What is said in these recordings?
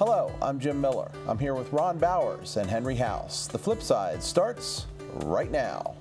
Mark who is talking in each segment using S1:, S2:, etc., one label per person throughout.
S1: Hello, I'm Jim Miller. I'm here with Ron Bowers and Henry House. The Flipside starts right now.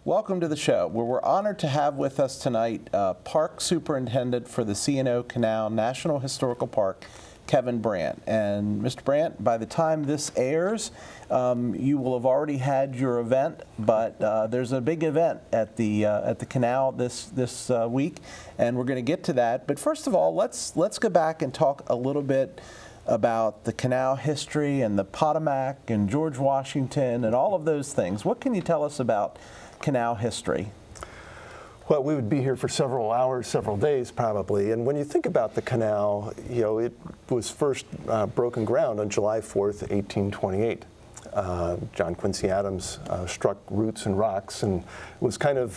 S1: Welcome to the show, where we're honored to have with us tonight Park Superintendent for the C&O Canal National Historical Park, Kevin Brandt. And Mr. Brandt, by the time this airs, you will have already had your event, but there's a big event at the canal this week, and we're going to get to that. But first of all, let's go back and talk a little bit about the canal history and the Potomac and George Washington and all of those things. What can you tell us about canal history?
S2: Well, we would be here for several hours, several days probably. And when you think about the canal, you know, it was first broken ground on July 4th, 1828. John Quincy Adams struck roots and rocks and was kind of,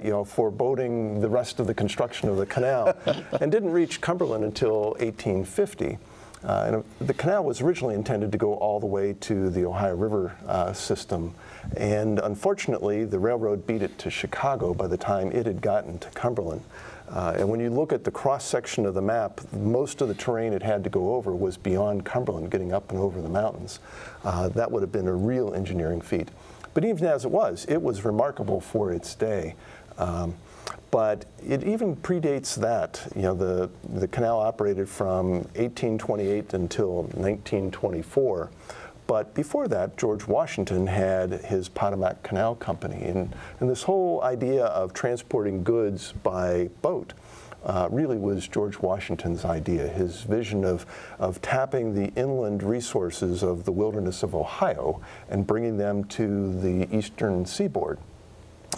S2: you know, foreboding the rest of the construction of the canal and didn't reach Cumberland until 1850. And the canal was originally intended to go all the way to the Ohio River system. And unfortunately, the railroad beat it to Chicago by the time it had gotten to Cumberland. And when you look at the cross-section of the map, most of the terrain it had to go over was beyond Cumberland, getting up and over the mountains. That would have been a real engineering feat. But even as it was remarkable for its day. But it even predates that. You know, the canal operated from 1828 until 1924. But before that, George Washington had his Potomac Canal Company. And this whole idea of transporting goods by boat really was George Washington's idea. His vision of tapping the inland resources of the wilderness of Ohio and bringing them to the eastern seaboard.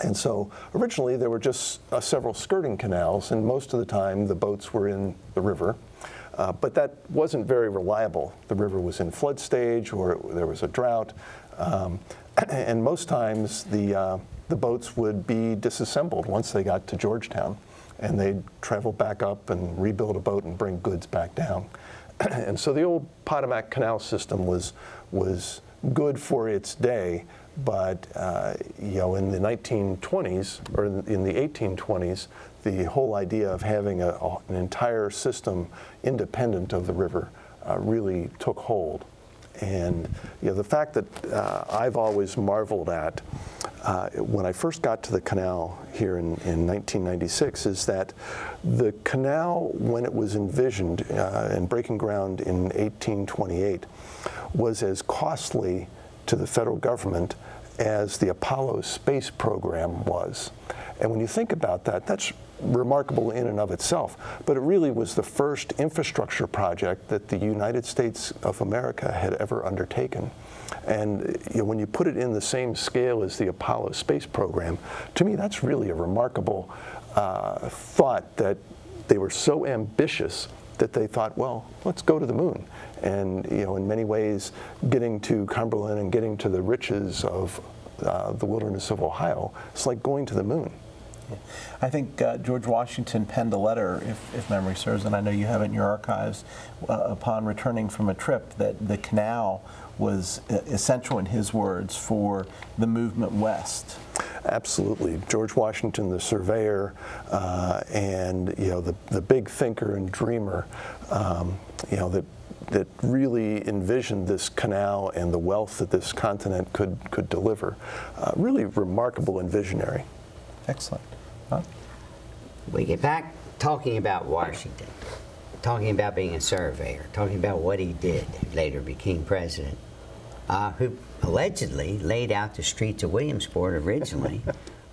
S2: And so originally there were just several skirting canals, and most of the time the boats were in the river. But that wasn't very reliable. The river was in flood stage or there was a drought. And most times the boats would be disassembled once they got to Georgetown. And they'd travel back up and rebuild a boat and bring goods back down. And so the old Potomac Canal system was good for its day. But you know, in the 1920s, or in the 1820s, the whole idea of having an entire system independent of the river really took hold. And you know, the fact that I've always marveled at when I first got to the canal here in 1996 is that the canal, when it was envisioned and breaking ground in 1828, was as costly to the federal government as the Apollo space program was. And when you think about that, that's remarkable in and of itself, but it really was the first infrastructure project that the United States of America had ever undertaken. And you know, when you put it in the same scale as the Apollo space program, to me that's really a remarkable thought, that they were so ambitious that they thought, well, let's go to the moon. And you know, in many ways, getting to Cumberland and getting to the riches of the wilderness of Ohio, it's like going to the moon.
S1: I think George Washington penned a letter, if memory serves, and I know you have it in your archives, upon returning from a trip, that the canal was essential, in his words, for the movement west.
S2: Absolutely. George Washington, the surveyor, and you know, the big thinker and dreamer, you know, that really envisioned this canal and the wealth that this continent could deliver. Really remarkable and visionary.
S1: Excellent. Huh?
S3: We get back talking about Washington, talking about being a surveyor, talking about what he did, later became president, who allegedly laid out the streets of Williamsport originally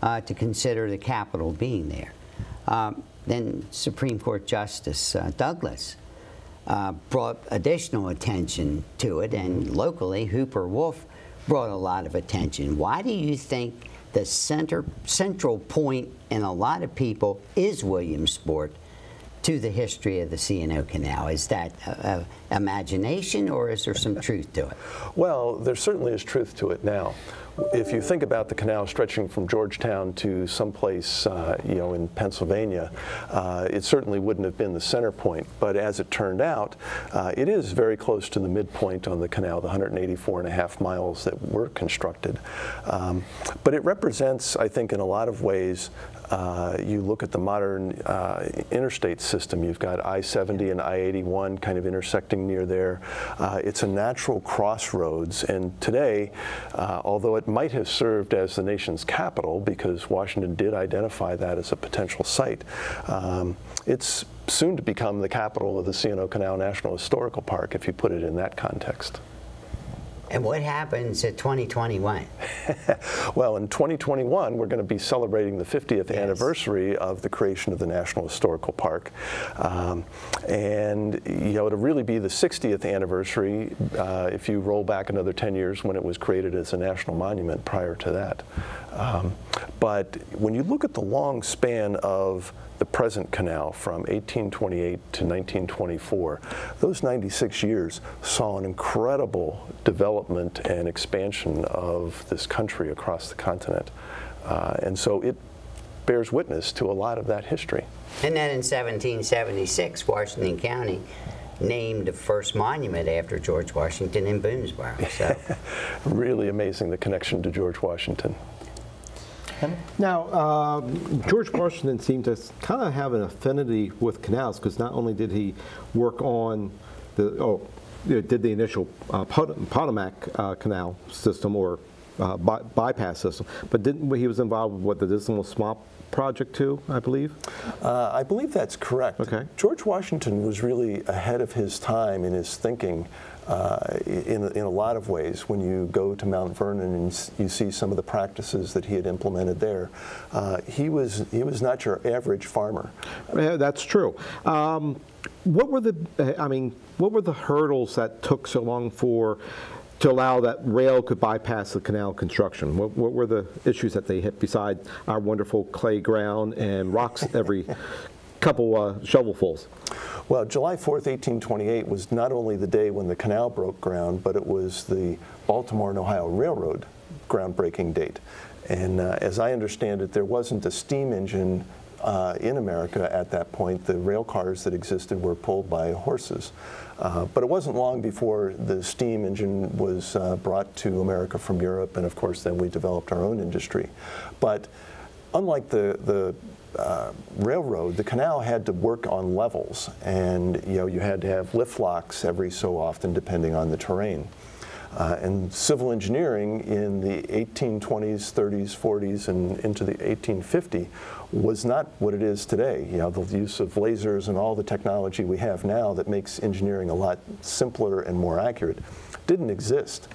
S3: to consider the capital being there. Then Supreme Court Justice Douglas brought additional attention to it, and locally Hooper Wolf brought a lot of attention. Why do you think the central point in a lot of people is Williamsport to the history of the C&O Canal? Is that imagination, or is there some truth to it?
S2: Well, there certainly is truth to it now. if you think about the canal stretching from Georgetown to someplace, in Pennsylvania, it certainly wouldn't have been the center point. But as it turned out, it is very close to the midpoint on the canal, the 184.5 miles that were constructed. But it represents, I think, in a lot of ways, you look at the modern interstate system. You've got I-70 and I-81 kind of intersecting near there. It's a natural crossroads, and today, although it might have served as the nation's capital because Washington did identify that as a potential site, it's soon to become the capital of the C&O Canal National Historical Park, if you put it in that context.
S3: And what happens at 2021?
S2: Well, in 2021, we're going to be celebrating the 50th anniversary of the creation of the National Historical Park. And, it'll really be the 60th anniversary if you roll back another 10 years when it was created as a national monument prior to that. But when you look at the long span of the present canal from 1828 to 1924, those 96 years saw an incredible development and expansion of this country across the continent. And so it bears witness to a lot of that history.
S3: And then in 1776, Washington County named the first monument after George Washington in Boonesboro. So.
S2: Really amazing, the connection to George Washington.
S4: Now, George Washington seemed to kind of have an affinity with canals, because not only did he work on did the initial Potomac Canal system or bypass system, but he was involved with the Dismal Swamp project too, I believe?
S2: I believe that's correct.
S4: Okay.
S2: George Washington was really ahead of his time in his thinking in a lot of ways. When you go to Mount Vernon and you see some of the practices that he had implemented there, he was not your average farmer.
S4: That's true. What were the hurdles that took so long to allow that rail could bypass the canal construction? What were the issues that they hit beside our wonderful clay ground and rocks every couple shovelfuls?
S2: Well, July 4th, 1828 was not only the day when the canal broke ground, but it was the Baltimore and Ohio Railroad groundbreaking date. And as I understand it, there wasn't a steam engine in America at that point. The rail cars that existed were pulled by horses. But it wasn't long before the steam engine was brought to America from Europe, and of course then we developed our own industry. But unlike the railroad, the canal had to work on levels, and you had to have lift locks every so often depending on the terrain. And civil engineering in the 1820s, 30s, 40s, and into the 1850 was not what it is today. The use of lasers and all the technology we have now that makes engineering a lot simpler and more accurate didn't exist.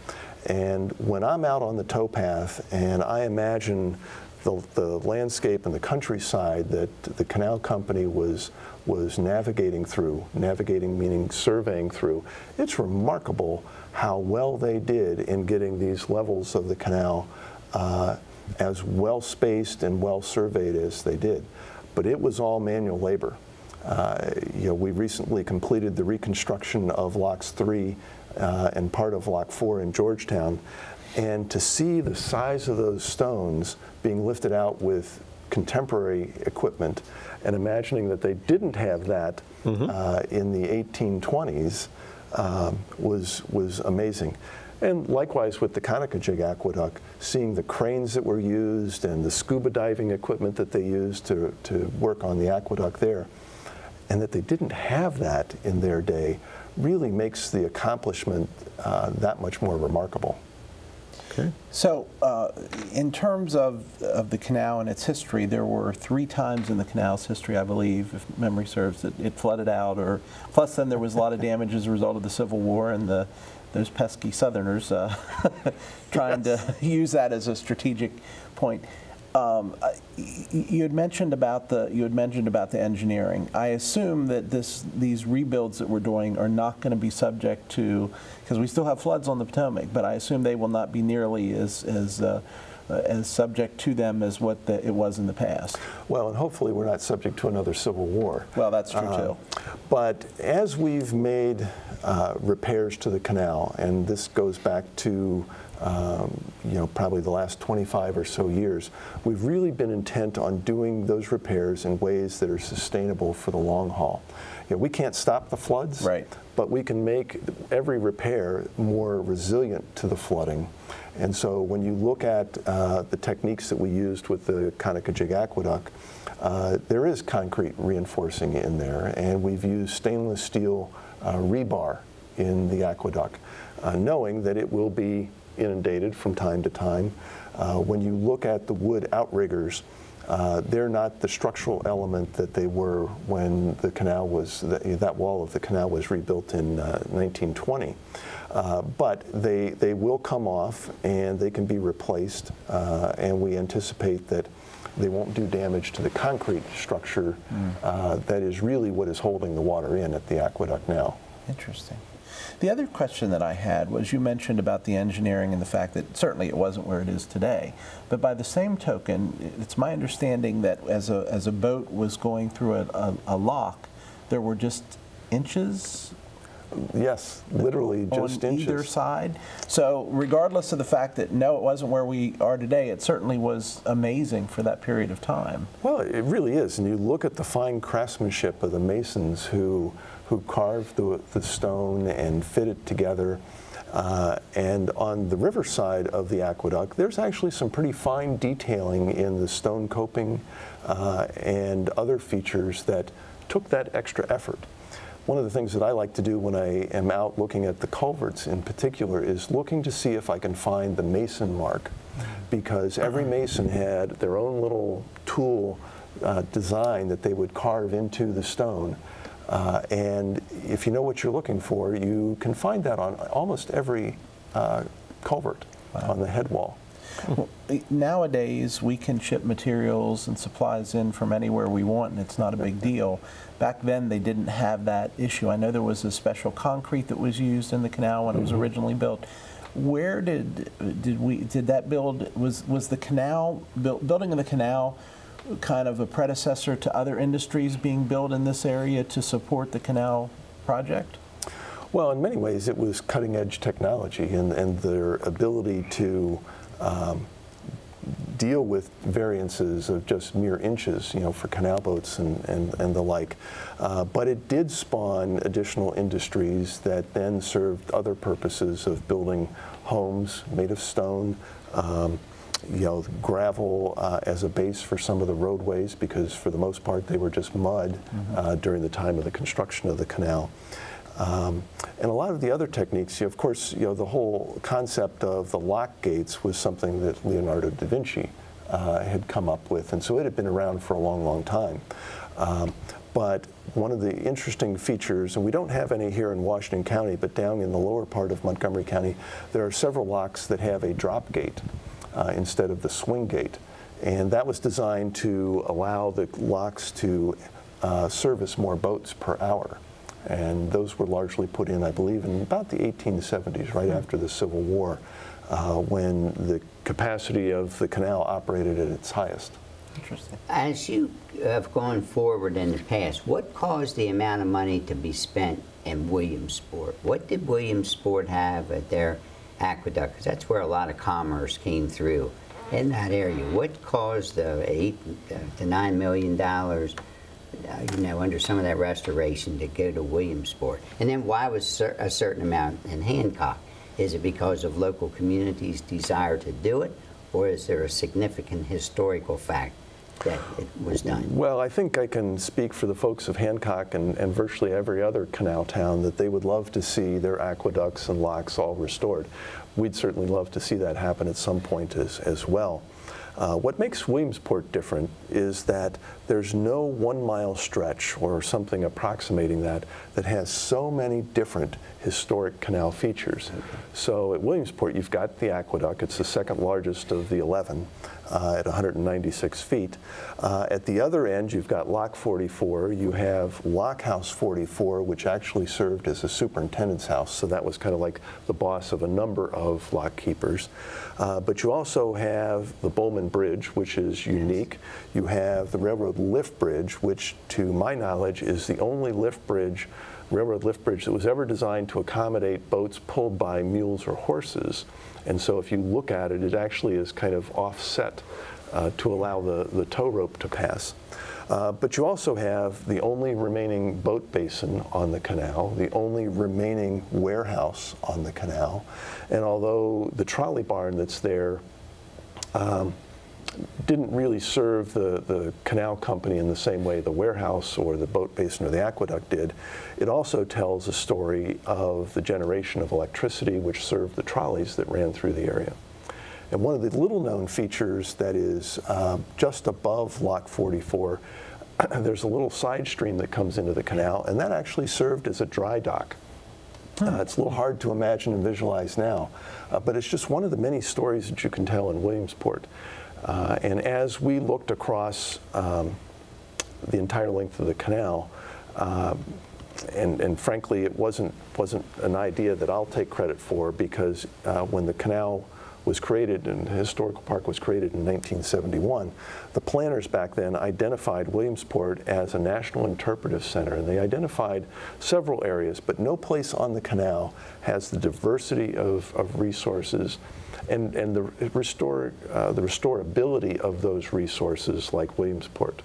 S2: And when I'm out on the towpath and I imagine the landscape and the countryside that the canal company was navigating through, navigating meaning surveying through, it's remarkable how well they did in getting these levels of the canal as well spaced and well surveyed as they did. But it was all manual labor. We recently completed the reconstruction of Locks 3 and part of Lock 4 in Georgetown, and to see the size of those stones being lifted out with contemporary equipment and imagining that they didn't have that in the 1820s was amazing. And likewise with the Conococheague Aqueduct, seeing the cranes that were used and the scuba diving equipment that they used to work on the aqueduct there, and that they didn't have that in their day really makes the accomplishment that much more remarkable.
S1: Okay. So in terms of the canal and its history, there were 3 times in the canal's history, I believe, if memory serves, that it flooded out, plus then there was a lot of damage as a result of the Civil War and those pesky Southerners trying to use that as a strategic point. You had mentioned about the engineering. I assume that these rebuilds that we're doing are not going to be subject to, because we still have floods on the Potomac, but I assume they will not be nearly as subject to them as what it was in the past.
S2: Well, and hopefully we're not subject to another civil war.
S1: Well, that's true too.
S2: But as we've made repairs to the canal, and this goes back to probably the last 25 or so years, we've really been intent on doing those repairs in ways that are sustainable for the long haul. We can't stop the floods,
S1: right,
S2: but we can make every repair more resilient to the flooding. And so when you look at the techniques that we used with the Conococheague Aqueduct, there is concrete reinforcing in there, and we've used stainless steel rebar in the aqueduct, knowing that it will be inundated from time to time. When you look at the wood outriggers, they're not the structural element that they were when the canal was, that wall of the canal was rebuilt in 1920. But they will come off and they can be replaced, and we anticipate that they won't do damage to the concrete structure that is really what is holding the water in at the aqueduct now.
S1: Interesting. The other question that I had was, you mentioned about the engineering and the fact that certainly it wasn't where it is today, but by the same token, it's my understanding that as a boat was going through a lock, there were just inches?
S2: Yes, literally just
S1: on
S2: inches.
S1: either side. So regardless of the fact that no, it wasn't where we are today, it certainly was amazing for that period of time.
S2: Well, it really is. And you look at the fine craftsmanship of the masons who carved the stone and fit it together. And on the riverside of the aqueduct, there's actually some pretty fine detailing in the stone coping and other features that took that extra effort. One of the things that I like to do when I am out looking at the culverts in particular is looking to see if I can find the mason mark, because every mason had their own little tool design that they would carve into the stone. And if you know what you're looking for, you can find that on almost every culvert on the head wall.
S1: Well, nowadays, we can ship materials and supplies in from anywhere we want, and it's not a big deal. Back then, they didn't have that issue. I know there was a special concrete that was used in the canal when it was originally built. Where did that build, was the canal, building of the canal kind of a predecessor to other industries being built in this area to support the canal project?
S2: Well, in many ways, it was cutting-edge technology, and their ability to deal with variances of just mere inches, for canal boats and the like. But it did spawn additional industries that then served other purposes of building homes made of stone, gravel as a base for some of the roadways, because for the most part they were just mud during the time of the construction of the canal. And a lot of the other techniques, of course, the whole concept of the lock gates was something that Leonardo da Vinci had come up with, and so it had been around for a long, long time. But one of the interesting features, and we don't have any here in Washington County, but down in the lower part of Montgomery County, there are several locks that have a drop gate instead of the swing gate. And that was designed to allow the locks to service more boats per hour. And those were largely put in, I believe, in about the 1870s, right after the Civil War, when the capacity of the canal operated at its highest.
S1: Interesting.
S3: As you have gone forward in the past, what caused the amount of money to be spent in Williamsport? What did Williamsport have at their aqueduct? Because that's where a lot of commerce came through in that area. What caused the $8 to $9 million, under some of that restoration to go to Williamsport? And then why was a certain amount in Hancock? Is it because of local communities' desire to do it, or is there a significant historical fact that it was done?
S2: Well, I think I can speak for the folks of Hancock and virtually every other canal town that they would love to see their aqueducts and locks all restored. We'd certainly love to see that happen at some point as well. What makes Williamsport different is that there's no 1 mile stretch or something approximating that has so many different historic canal features. So at Williamsport, you've got the aqueduct. It's the second largest of the 11 at 196 feet. At the other end, you've got Lock 44. You have Lock House 44, which actually served as a superintendent's house. So that was kind of like the boss of a number of lock keepers. But you also have the Bowman Bridge, which is unique. You have the railroad railroad lift bridge, which to my knowledge is the only railroad lift bridge that was ever designed to accommodate boats pulled by mules or horses. And so if you look at it, it actually is kind of offset to allow the tow rope to pass. But you also have the only remaining boat basin on the canal, the only remaining warehouse on the canal. And although the trolley barn that's there didn't really serve the canal company in the same way the warehouse or the boat basin or the aqueduct did, it also tells a story of the generation of electricity which served the trolleys that ran through the area. And one of the little-known features that is just above Lock 44, there's a little side stream that comes into the canal, and that actually served as a dry dock. It's a little hard to imagine and visualize now, but it's just one of the many stories that you can tell in Williamsport. And as we looked across the entire length of the canal, and frankly, it wasn't an idea that I'll take credit for, because when the canal was created and the historical park was created in 1971, the planners back then identified Williamsport as a national interpretive center, and they identified several areas, but no place on the canal has the diversity of resources and the restorability of those resources like Williamsport.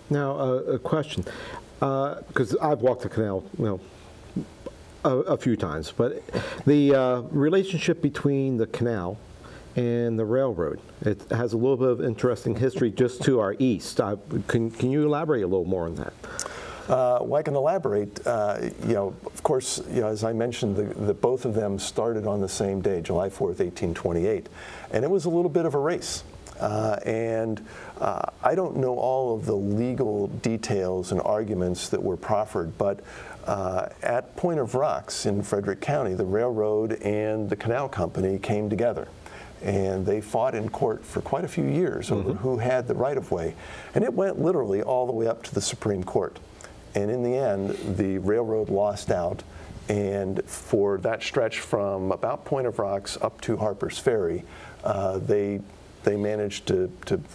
S4: Now, a question, because I've walked the canal, a few times, but the relationship between the canal and the railroad, it has a little bit of interesting history just to our east. Can you elaborate a little more on that?
S2: Well, I can elaborate. Of course, as I mentioned, both of them started on the same day, July 4th, 1828, and it was a little bit of a race. I don't know all of the legal details and arguments that were proffered, but at Point of Rocks in Frederick County, the railroad and the canal company came together. And they fought in court for quite a few years over who had the right-of-way. And it went literally all the way up to the Supreme Court. And in the end, the railroad lost out. And for that stretch from about Point of Rocks up to Harper's Ferry, they managed to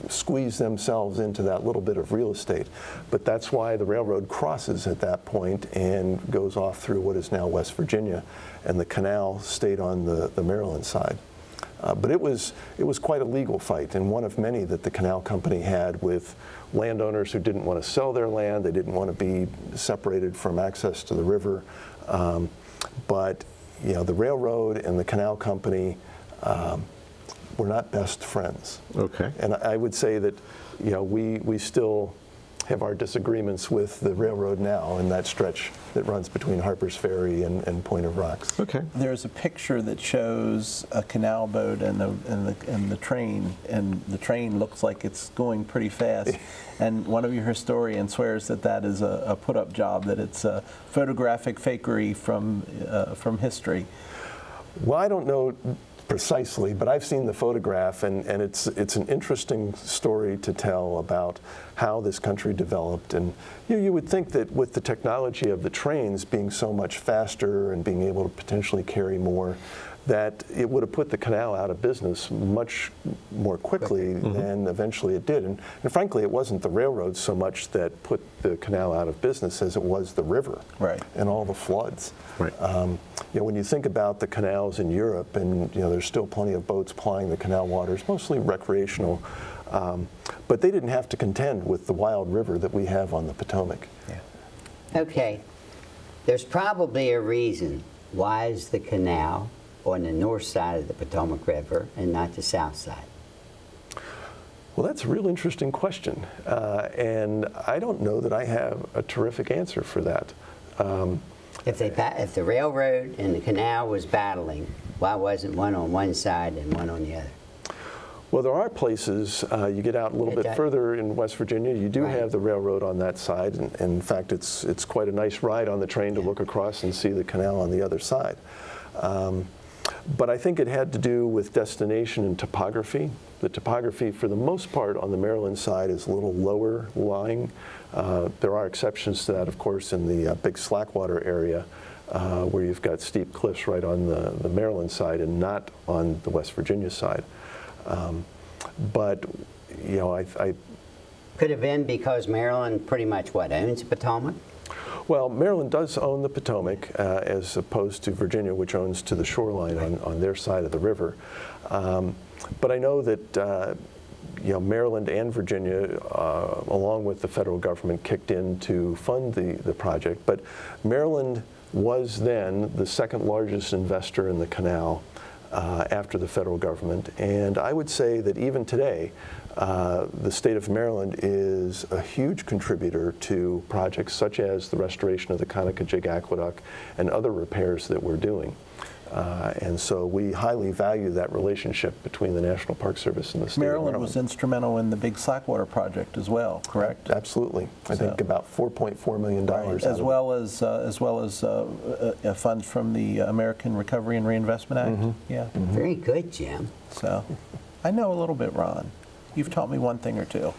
S2: squeeze themselves into that little bit of real estate. But that's why the railroad crosses at that point and goes off through what is now West Virginia, and the canal stayed on the Maryland side. But it was quite a legal fight, and one of many that the canal company had with landowners who didn't want to sell their land. They didn't want to be separated from access to the river. But the railroad and the canal company were not best friends. Okay. And I would say that we still have our disagreements with the railroad now in that stretch that runs between Harper's Ferry and Point of Rocks.
S1: Okay. There's a picture that shows a canal boat and the train, and the train looks like it's going pretty fast. And one of your historians swears that is a put-up job, that it's a photographic fakery from history.
S2: Well, I don't know precisely, but I've seen the photograph, and it's an interesting story to tell about how this country developed. And you would think that with the technology of the trains being so much faster and being able to potentially carry more, that it would have put the canal out of business much more quickly than eventually it did. And frankly, it wasn't the railroad so much that put the canal out of business as it was the river and all the floods. Right. When you think about the canals in Europe, and there's still plenty of boats plying the canal waters, mostly recreational, but they didn't have to contend with the wild river that we have on the Potomac.
S3: Yeah. Okay. There's probably a reason why is the canal on the north side of the Potomac River and not the south side?
S2: Well, that's a real interesting question, and I don't know that I have a terrific answer for that.
S3: If the railroad and the canal was battling, why wasn't one on one side and one on the other?
S2: Well, there are places, you get out a little bit further in West Virginia, you do have the railroad on that side, and in fact it's quite a nice ride on the train to look across and see the canal on the other side. But I think it had to do with destination and topography. The topography, for the most part, on the Maryland side is a little lower lying. There are exceptions to that, of course, in the big Slackwater area, where you've got steep cliffs right on the Maryland side and not on the West Virginia side. But I
S3: Could have been because Maryland pretty much, what, owns the Potomac?
S2: Well, Maryland does own the Potomac as opposed to Virginia, which owns to the shoreline on their side of the river. But I know that Maryland and Virginia, along with the federal government, kicked in to fund the project. But Maryland was then the second largest investor in the canal after the federal government. And I would say that even today, the state of Maryland is a huge contributor to projects such as the restoration of the Conococheague Aqueduct and other repairs that we're doing. And so we highly value that relationship between the National Park Service and the state of Maryland.
S1: Maryland was instrumental in the big Slackwater project as well, correct?
S2: Absolutely. I think about $4.4 million.
S1: Right. As well as funds from the American Recovery and Reinvestment Act.
S2: Mm-hmm.
S1: Yeah.
S3: Mm-hmm. Very good, Jim.
S1: So, I know a little bit, Ron. You've taught me one thing or two,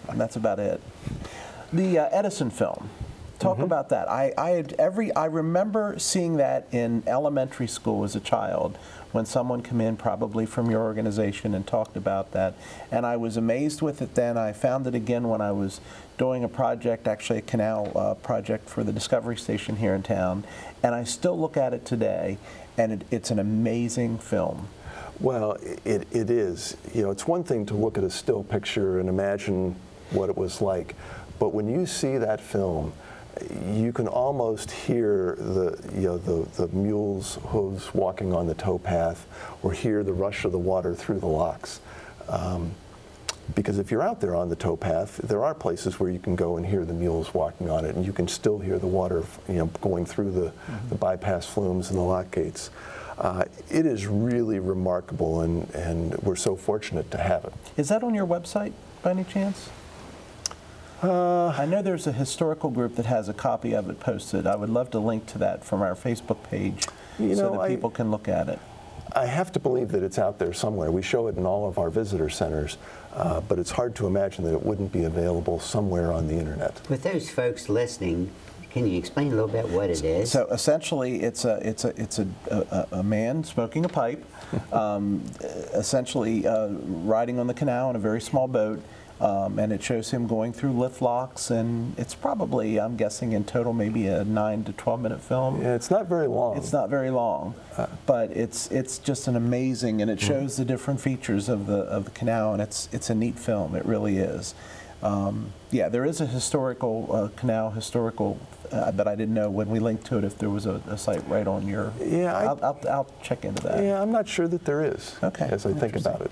S1: and that's about it. The Edison film. Talk about that. I remember seeing that in elementary school as a child when someone came in, probably from your organization, and talked about that. And I was amazed with it then. I found it again when I was doing a project, actually a canal project for the Discovery Station here in town. And I still look at it today, and it's an amazing film.
S2: Well, it is. It's one thing to look at a still picture and imagine what it was like. But when you see that film, you can almost hear the mule's hooves walking on the towpath, or hear the rush of the water through the locks. Because if you're out there on the towpath, there are places where you can go and hear the mules walking on it, and you can still hear the water, going through the bypass flumes and the lock gates. It is really remarkable, and we're so fortunate to have it.
S1: Is that on your website by any chance? I know there's a historical group that has a copy of it posted. I would love to link to that from our Facebook page so that people can look at it.
S2: I have to believe that it's out there somewhere. We show it in all of our visitor centers, but it's hard to imagine that it wouldn't be available somewhere on the internet.
S3: With those folks listening, can you explain a little bit what it is?
S1: So essentially, it's a man smoking a pipe, essentially riding on the canal in a very small boat. And it shows him going through lift locks, and it's probably, I'm guessing, in total maybe a 9 to 12-minute film.
S2: Yeah, it's not very long.
S1: It's not very long, but it's just an amazing, and it shows the different features of the canal, and it's a neat film. It really is. Yeah, there is a historical canal but I didn't know when we linked to it if there was a site right on your. Yeah, I'll check into that.
S2: Yeah, I'm not sure that there is.
S1: Okay,
S2: as I think about it.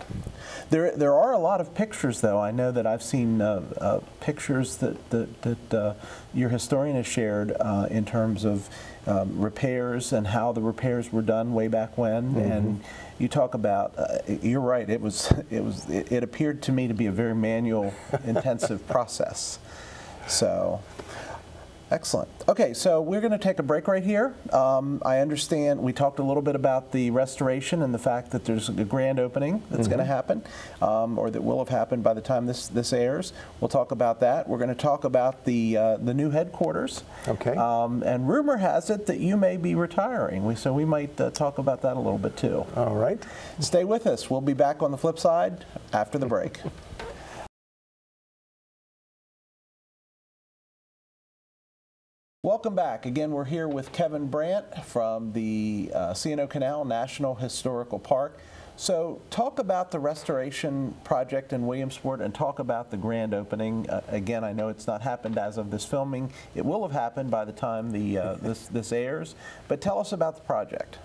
S1: There are a lot of pictures, though. I know that I've seen pictures that your historian has shared in terms of repairs and how the repairs were done way back when. And you talk about, you're right. It appeared to me to be a very manual, intensive process. So. Excellent. Okay, so we're going to take a break right here. I understand we talked a little bit about the restoration and the fact that there's a grand opening that's going to happen, or that will have happened by the time this airs. We'll talk about that. We're going to talk about the new headquarters.
S2: Okay.
S1: And rumor has it that you may be retiring, so we might talk about that a little bit too.
S2: All right.
S1: Stay with us. We'll be back on the flip side after the break. Welcome back. Again, we're here with Kevin Brandt from the C&O Canal National Historical Park. So talk about the restoration project in Williamsport and talk about the grand opening. Again, I know it's not happened as of this filming. It will have happened by the time this airs. But tell us about the project.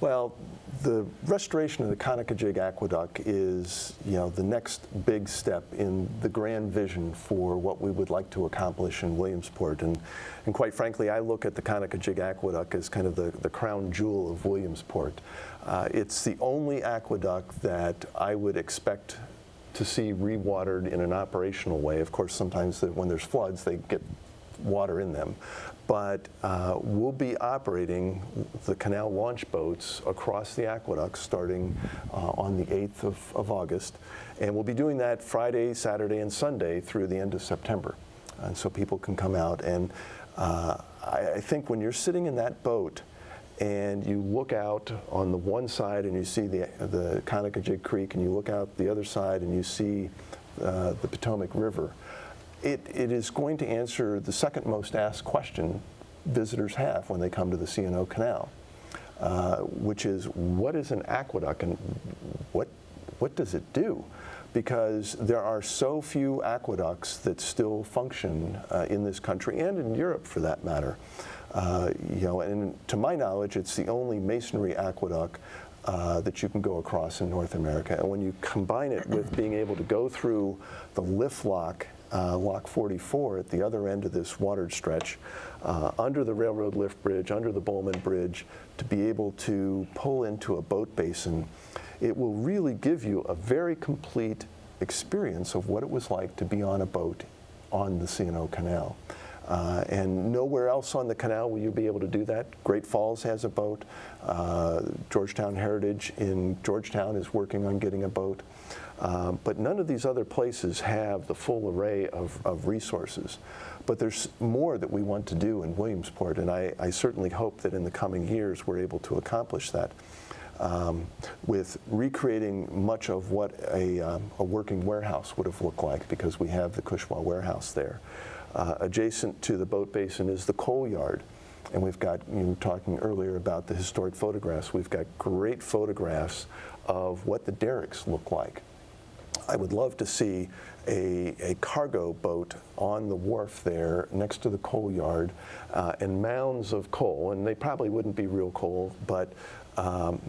S2: Well, the restoration of the Conococheague Aqueduct is, the next big step in the grand vision for what we would like to accomplish in Williamsport. And quite frankly, I look at the Conococheague Aqueduct as kind of the crown jewel of Williamsport. It's the only aqueduct that I would expect to see rewatered in an operational way. Of course, sometimes when there's floods, they get water in them. But we'll be operating the canal launch boats across the aqueduct starting on the 8th of August. And we'll be doing that Friday, Saturday, and Sunday through the end of September. And so people can come out. And I think when you're sitting in that boat and you look out on the one side and you see the Conococheague Creek, and you look out the other side and you see the Potomac River, it is going to answer the second most asked question visitors have when they come to the C&O Canal, which is, what is an aqueduct and what does it do? Because there are so few aqueducts that still function in this country and in Europe, for that matter. And to my knowledge, it's the only masonry aqueduct that you can go across in North America. And when you combine it with being able to go through the lift lock, Lock 44 at the other end of this watered stretch, under the railroad lift bridge, under the Bowman Bridge, to be able to pull into a boat basin, it will really give you a very complete experience of what it was like to be on a boat on the C&O Canal. And nowhere else on the canal will you be able to do that. Great Falls has a boat. Georgetown Heritage in Georgetown is working on getting a boat. But none of these other places have the full array of resources. But there's more that we want to do in Williamsport, and I certainly hope that in the coming years we're able to accomplish that. With recreating much of what a working warehouse would have looked like, because we have the Cushwa warehouse there. Adjacent to the boat basin is the coal yard, and we've got, you were talking earlier about the historic photographs, we've got great photographs of what the derricks look like. I would love to see a cargo boat on the wharf there next to the coal yard, and mounds of coal, and they probably wouldn't be real coal, but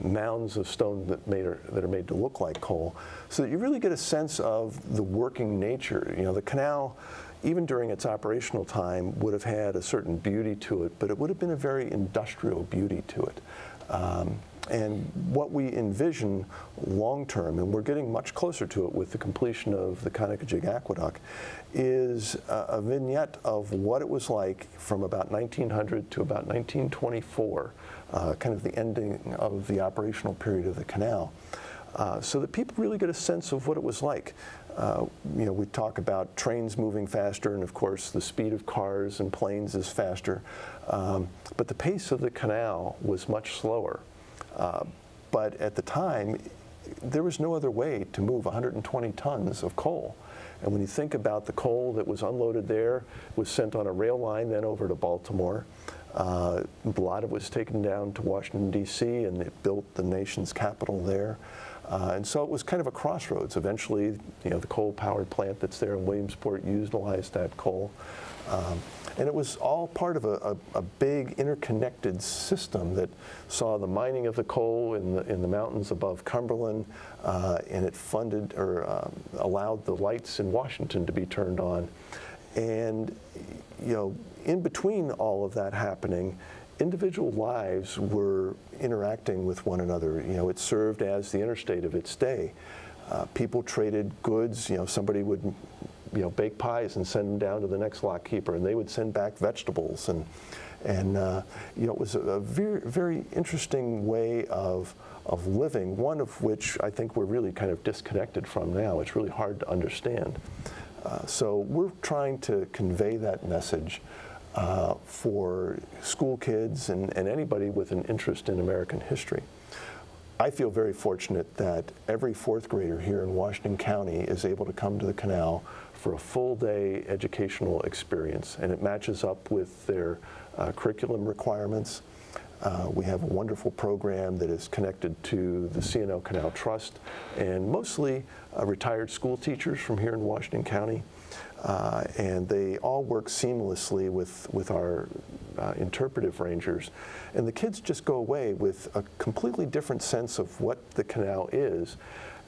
S2: mounds of stone that are made to look like coal, so that you really get a sense of the working nature. You know, the canal, even during its operational time, would have had a certain beauty to it, but it would have been a very industrial beauty to it. And what we envision long term, and we're getting much closer to it with the completion of the Conococheague Aqueduct, is a vignette of what it was like from about 1900 to about 1924, kind of the ending of the operational period of the canal, so that people really get a sense of what it was like. You know, we talk about trains moving faster, and of course the speed of cars and planes is faster, but the pace of the canal was much slower. But at the time, there was no other way to move 120 tons of coal. And when you think about the coal that was unloaded there, was sent on a rail line then over to Baltimore. A lot of it was taken down to Washington, D.C., and it built the nation's capital there. And so it was kind of a crossroads. Eventually, you know, the coal-powered plant that's there in Williamsport utilized that coal. And it was all part of a big interconnected system that saw the mining of the coal in the mountains above Cumberland, and it funded or allowed the lights in Washington to be turned on. And, you know, in between all of that happening, individual lives were interacting with one another. You know, it served as the interstate of its day. People traded goods. You know, somebody would, you know, bake pies and send them down to the next lock keeper, and they would send back vegetables. And you know, it was a very, very interesting way of living, one of which I think we're really kind of disconnected from now. It's really hard to understand. So we're trying to convey that message for school kids and anybody with an interest in American history. I feel very fortunate that every fourth grader here in Washington County is able to come to the canal for a full-day educational experience, and it matches up with their curriculum requirements. We have a wonderful program that is connected to the C&O Canal Trust, and mostly retired school teachers from here in Washington County. And they all work seamlessly with our interpretive rangers. And the kids just go away with a completely different sense of what the canal is.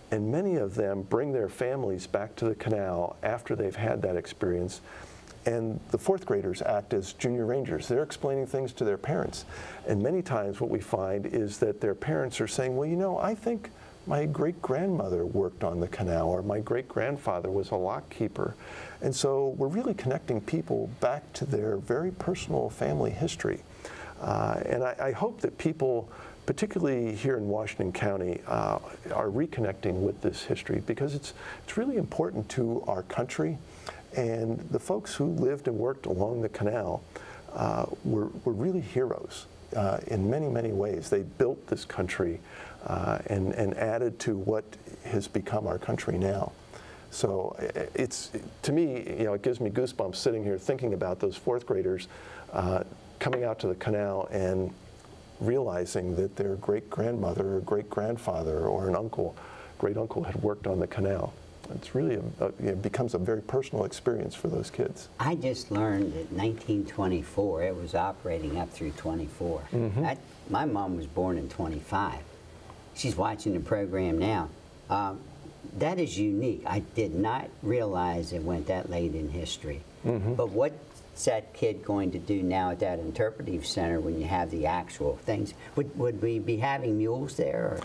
S2: And many of them bring their families back to the canal after they've had that experience. And the fourth graders act as junior rangers. They're explaining things to their parents. And many times what we find is that their parents are saying, well, you know, I think my great-grandmother worked on the canal, or my great-grandfather was a lock keeper. And so we're really connecting people back to their very personal family history. And I hope that people, particularly here in Washington County, are reconnecting with this history, because it's really important to our country. And the folks who lived and worked along the canal were really heroes in many, many ways. They built this country and added to what has become our country now. So it's, to me, you know, it gives me goosebumps sitting here thinking about those fourth graders coming out to the canal and realizing that their great-grandmother or great-grandfather or an uncle, great-uncle had worked on the canal. It's really, it becomes a very personal experience for those kids.
S3: I just learned that 1924, it was operating up through 24. My mom was born in 25. She's watching the program now. That is unique. I did not realize it went that late in history. But what's that kid going to do now at that interpretive center when you have the actual things? Would we be having mules there?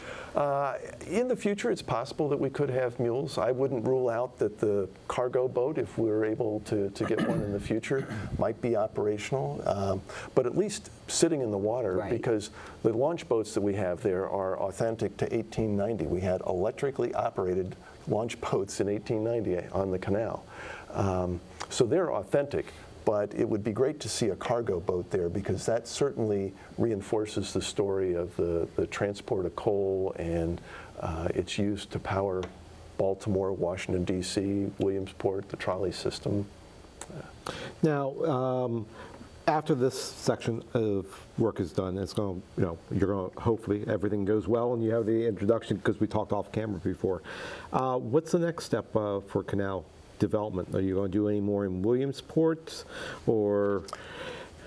S2: In the future, it's possible that we could have mules. I wouldn't rule out that the cargo boat, if we were able to get one in the future, might be operational. But at least sitting in the water,
S3: Right.
S2: because the launch boats that we have there are authentic to 1890. We had electrically operated launch boats in 1890 on the canal. So they're authentic. But it would be great to see a cargo boat there, because that certainly reinforces the story of the transport of coal and its use to power Baltimore, Washington, D.C., Williamsport, the trolley system.
S4: Now, after this section of work is done, it's going to, you know, you're going to, hopefully everything goes well and you have the introduction, because we talked off camera before. What's the next step for canal development? Are you going to do any more in Williamsport, or?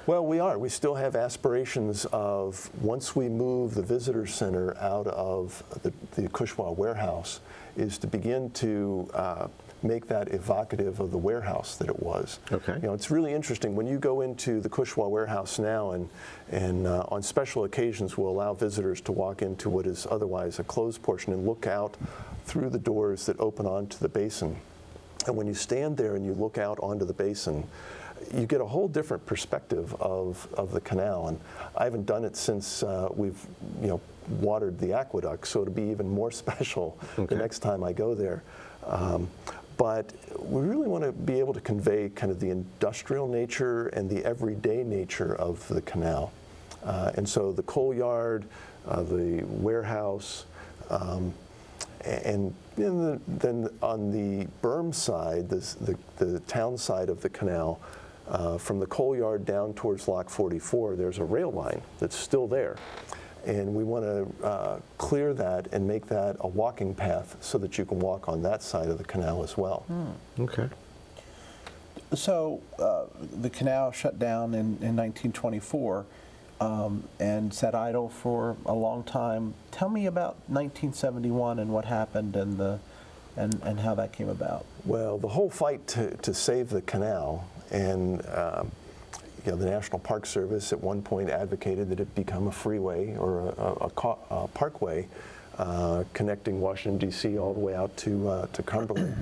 S2: Well, we are. We still have aspirations of, once we move the visitor center out of the Cushwa warehouse, is to begin to make that evocative of the warehouse that it was.
S4: Okay.
S2: You know, it's really interesting when you go into the Cushwa warehouse now, and on special occasions we'll allow visitors to walk into what is otherwise a closed portion and look out through the doors that open onto the basin. And when you stand there and you look out onto the basin, you get a whole different perspective of the canal. And I haven't done it since we've, you know, watered the aqueduct, so it'll be even more special the next time I go there. But we really want to be able to convey kind of the industrial nature and the everyday nature of the canal. And so the coal yard, the warehouse, and then on the berm side, the town side of the canal, from the coal yard down towards Lock 44, there's a rail line that's still there. And we want to clear that and make that a walking path so that you can walk on that side of the canal as well.
S4: Okay.
S1: So the canal shut down in 1924 and sat idle for a long time. Tell me about 1971 and what happened and how that came about.
S2: Well, the whole fight to save the canal, and you know, the National Park Service at one point advocated that it become a freeway or a parkway connecting Washington, D.C. all the way out to Cumberland.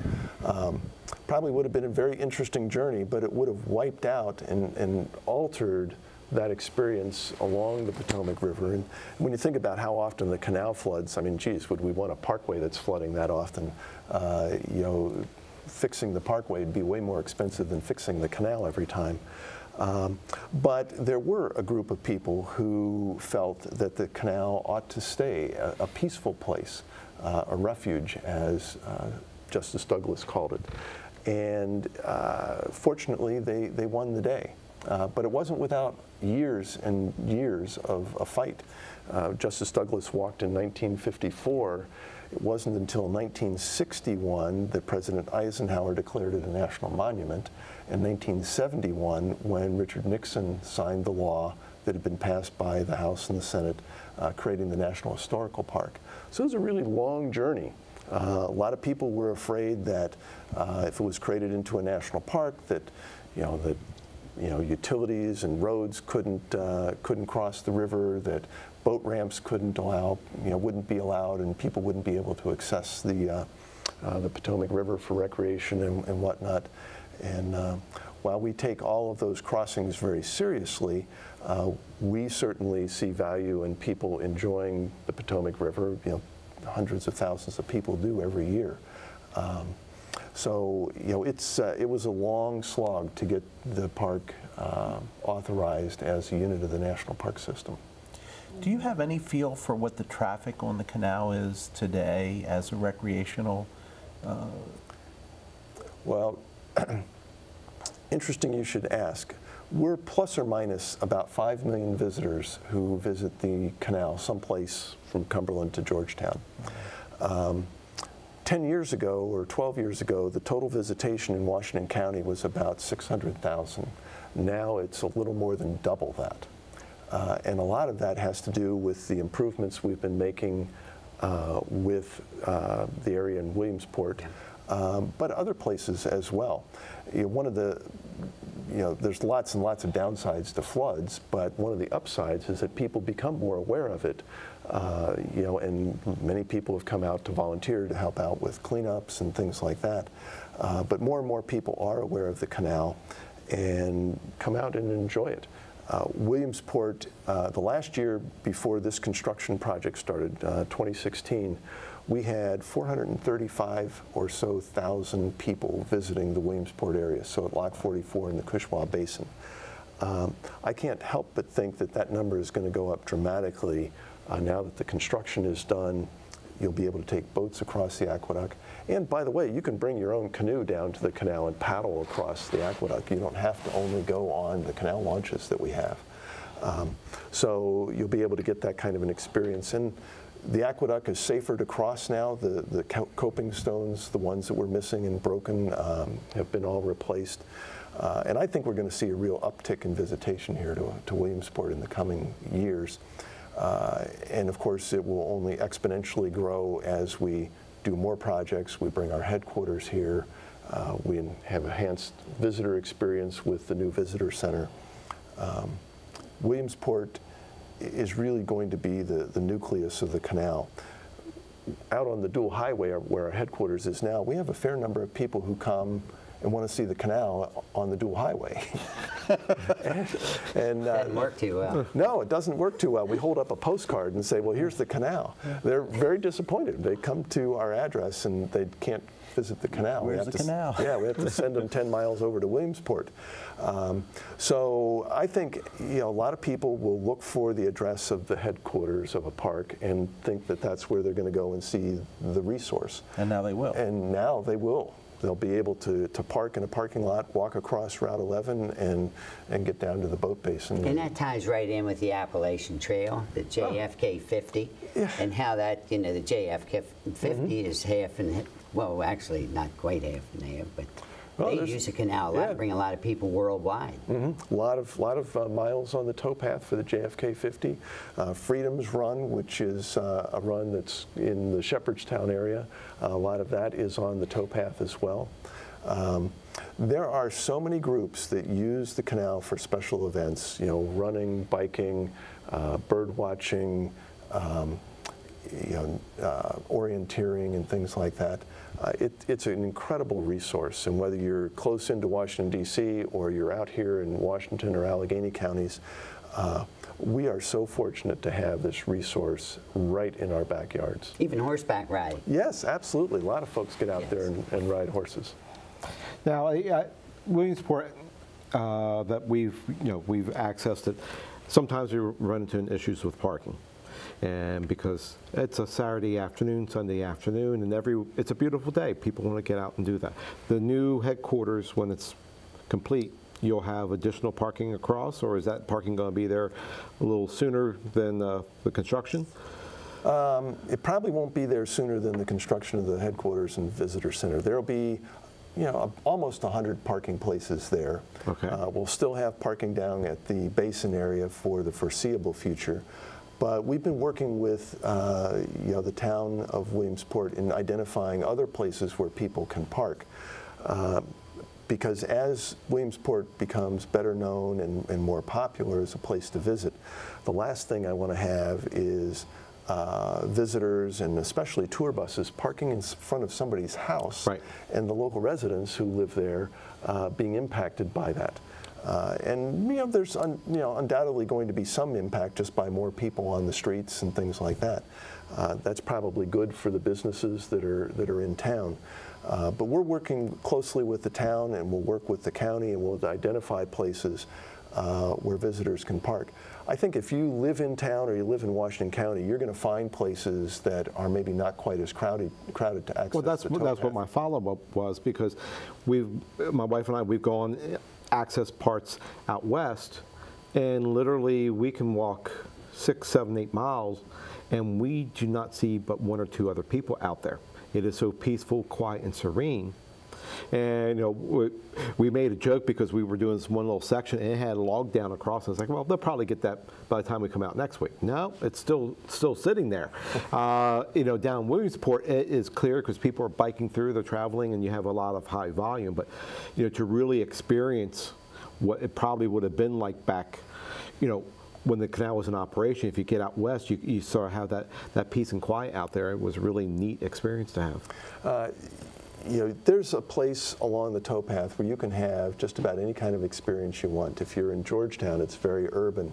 S2: Probably would have been a very interesting journey, but it would have wiped out and altered that experience along the Potomac River. And when you think about how often the canal floods, I mean, geez, would we want a parkway that's flooding that often? You know, fixing the parkway would be way more expensive than fixing the canal every time. But there were a group of people who felt that the canal ought to stay a peaceful place, a refuge, as Justice Douglas called it. And fortunately, they won the day. But it wasn't without years and years of a fight. Justice Douglas walked in 1954. It wasn't until 1961 that President Eisenhower declared it a national monument, and 1971 when Richard Nixon signed the law that had been passed by the House and the Senate, creating the National Historical Park. So it was a really long journey. A lot of people were afraid that if it was created into a national park, that utilities and roads couldn't cross the river, that boat ramps wouldn't be allowed, and people wouldn't be able to access the Potomac River for recreation and whatnot. And while we take all of those crossings very seriously, we certainly see value in people enjoying the Potomac River. You know, hundreds of thousands of people do every year. So you know, it was a long slog to get the park authorized as a unit of the National Park System.
S1: Do you have any feel for what the traffic on the canal is today as a recreational
S2: Well, interesting you should ask. We're plus or minus about 5 million visitors who visit the canal, someplace from Cumberland to Georgetown. 10 years ago or 12 years ago, the total visitation in Washington County was about 600,000. Now it's a little more than double that. And a lot of that has to do with the improvements we've been making with the area in Williamsport, but other places as well. One of the there's lots and lots of downsides to floods, but one of the upsides is that people become more aware of it. And many people have come out to volunteer to help out with cleanups and things like that. But more and more people are aware of the canal and come out and enjoy it. Williamsport, the last year before this construction project started, 2016, we had 435 or so thousand people visiting the Williamsport area, so at Lock 44 in the Cushwa Basin. I can't help but think that that number is going to go up dramatically now that the construction is done. You'll be able to take boats across the aqueduct. And by the way, you can bring your own canoe down to the canal and paddle across the aqueduct. You don't have to only go on the canal launches that we have. So you'll be able to get that kind of an experience. And the aqueduct is safer to cross now. The coping stones, the ones that were missing and broken, have been all replaced. And I think we're going to see a real uptick in visitation here to Williamsport in the coming years. And of course, it will only exponentially grow as we do more projects. We bring our headquarters here. We have enhanced visitor experience with the new visitor center. Williamsport is really going to be the nucleus of the canal. Out on the dual highway where our headquarters is now, we have a fair number of people who come and want to see the canal on the dual highway. and
S3: doesn't work too well.
S2: No, it doesn't work too well. We hold up a postcard and say, well, here's the canal. They're very disappointed. They come to our address and they can't visit the canal.
S1: Where's the canal?
S2: Yeah, we have to send them 10 miles over to Williamsport. So I think a lot of people will look for the address of the headquarters of a park and think that that's where they're going to go and see the resource.
S1: And now they will.
S2: And now they will. They'll be able to park in a parking lot, walk across Route 11, and get down to the boat basin.
S3: And that ties right in with the Appalachian Trail, the JFK 50, and how that, the JFK 50 is half and, well, actually not quite half and half, but they use the canal a lot, bring a lot of people worldwide.
S2: A lot of miles on the towpath for the JFK 50. Freedom's Run, which is a run that's in the Shepherdstown area, a lot of that is on the towpath as well. There are so many groups that use the canal for special events, running, biking, bird watching, orienteering and things like that. It's an incredible resource, and whether you're close into Washington, D.C., or you're out here in Washington or Allegheny counties, we are so fortunate to have this resource right in our backyards.
S3: Even horseback riding.
S2: Yes, absolutely. A lot of folks get out there and ride horses.
S4: Now, Williamsport, that we've accessed it, sometimes we run into issues with parking. And because it's a Saturday afternoon, Sunday afternoon, and it's a beautiful day. People want to get out and do that. The new headquarters, when it's complete, you'll have additional parking across, or is that parking going to be there a little sooner than the construction?
S2: It probably won't be there sooner than the construction of the headquarters and visitor center. There will be almost 100 parking places there.
S4: Okay.
S2: We'll still have parking down at the basin area for the foreseeable future. But we've been working with the town of Williamsport in identifying other places where people can park. Because as Williamsport becomes better known and more popular as a place to visit, the last thing I want to have is visitors and especially tour buses parking in front of somebody's house,
S4: right,
S2: and the local residents who live there being impacted by that. And there's undoubtedly going to be some impact just by more people on the streets and things like that. That's probably good for the businesses that are in town. But we're working closely with the town, and we'll work with the county, and we'll identify places where visitors can park. I think if you live in town or you live in Washington County, you're going to find places that are maybe not quite as crowded to access.
S4: Well, that's what my follow-up was, because my wife and I, we've gone access parts out west, and literally we can walk 6, 7, 8 miles, and we do not see but 1 or 2 other people out there. It is so peaceful, quiet, and serene. And we made a joke because we were doing this one little section and it had a log down across. I was like, well, they'll probably get that by the time we come out next week. No, it's still sitting there. Down Williamsport, it is clear because people are biking through, they're traveling, and you have a lot of high volume. But to really experience what it probably would have been like back, when the canal was in operation, if you get out west, you sort of have that peace and quiet out there. It was a really neat experience to have.
S2: There's a place along the towpath where you can have just about any kind of experience you want. If you're in Georgetown, it's very urban.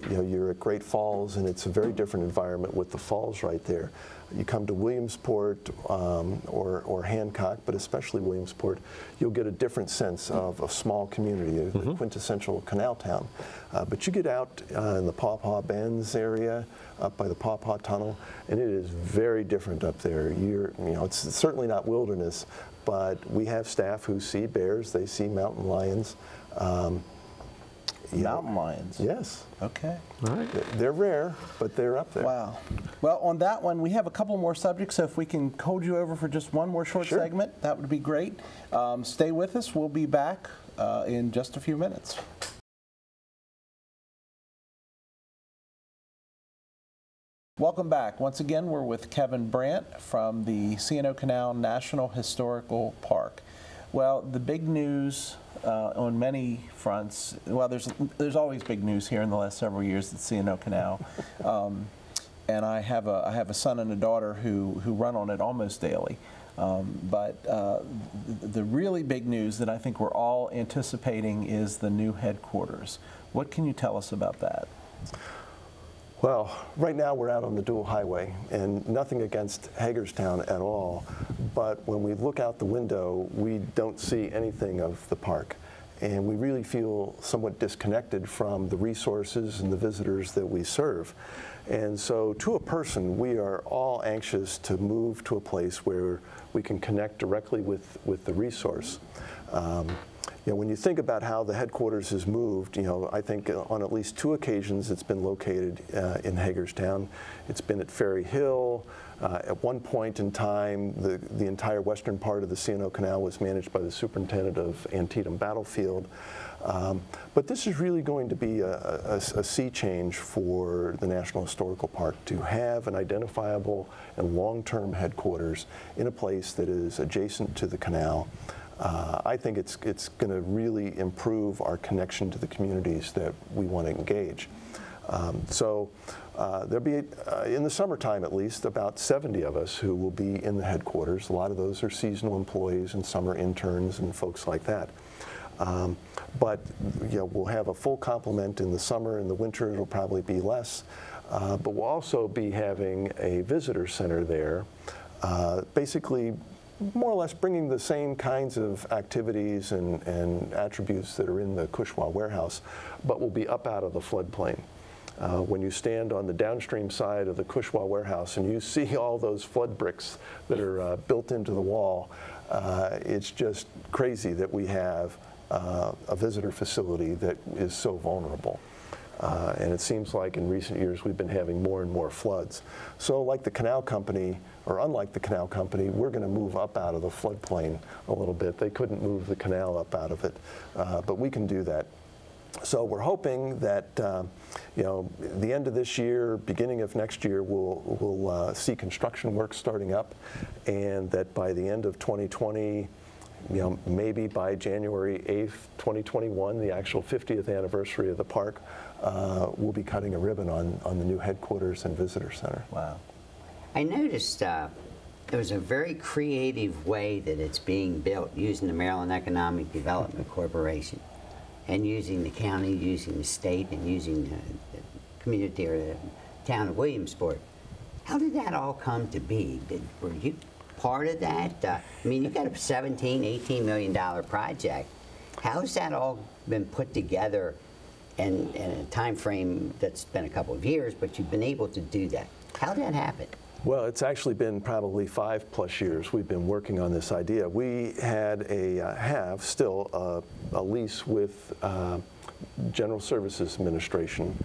S2: You're at Great Falls, and it's a very different environment with the falls right there. You come to Williamsport or Hancock, but especially Williamsport, you'll get a different sense of a small community, the quintessential canal town. But you get out in the Paw Bends area, up by the Paw Tunnel, and it is very different up there. It's certainly not wilderness, but we have staff who see bears, they see mountain lions.
S1: Mountain lions?
S2: Yes.
S1: Okay.
S4: All right.
S2: They're rare, but they're up there.
S1: Wow. Well, on that one, we have a couple more subjects, so if we can hold you over for just one more short segment, that would be great. Stay with us. We'll be back in just a few minutes. Welcome back. Once again, we're with Kevin Brandt from the C&O Canal National Historical Park. Well, the big news on many fronts, well, there's always big news here in the last several years at C&O Canal. And I have a son and a daughter who run on it almost daily. But the really big news that I think we're all anticipating is the new headquarters. What can you tell us about that?
S2: Well, right now we're out on the dual highway, and nothing against Hagerstown at all, but when we look out the window, we don't see anything of the park. And we really feel somewhat disconnected from the resources and the visitors that we serve. And so to a person, we are all anxious to move to a place where we can connect directly with the resource. When you think about how the headquarters has moved, I think on at least 2 occasions it's been located in Hagerstown. It's been at Ferry Hill. At one point in time, the entire western part of the C&O Canal was managed by the superintendent of Antietam Battlefield. But this is really going to be a sea change for the National Historical Park, to have an identifiable and long-term headquarters in a place that is adjacent to the canal. I think it's going to really improve our connection to the communities that we want to engage. There'll be, in the summertime at least, about 70 of us who will be in the headquarters. A lot of those are seasonal employees and summer interns and folks like that. But we'll have a full complement in the summer. In the winter, it'll probably be less. But we'll also be having a visitor center there, basically more or less bringing the same kinds of activities and attributes that are in the Cushwa warehouse, but will be up out of the floodplain. When you stand on the downstream side of the Cushwa warehouse and you see all those flood bricks that are built into the wall, it's just crazy that we have a visitor facility that is so vulnerable. And it seems like in recent years we've been having more and more floods. So like the canal company, or unlike the canal company, we're going to move up out of the floodplain a little bit. They couldn't move the canal up out of it, but we can do that. So we're hoping that the end of this year, beginning of next year, we'll see construction work starting up, and that by the end of 2020, maybe by January 8th, 2021, the actual 50th anniversary of the park, we'll be cutting a ribbon on the new headquarters and visitor center.
S1: Wow.
S3: I noticed there was a very creative way that it's being built using the Maryland Economic Development Corporation, and using the county, using the state, and using the community or the town of Williamsport. How did that all come to be? Were you part of that? I mean, you've got a $17, $18 million project. How's that all been put together in a time frame that's been a couple of years, but you've been able to do that? How did that happen?
S2: Well, it's actually been probably 5+ years we've been working on this idea. We had have still a lease with General Services Administration,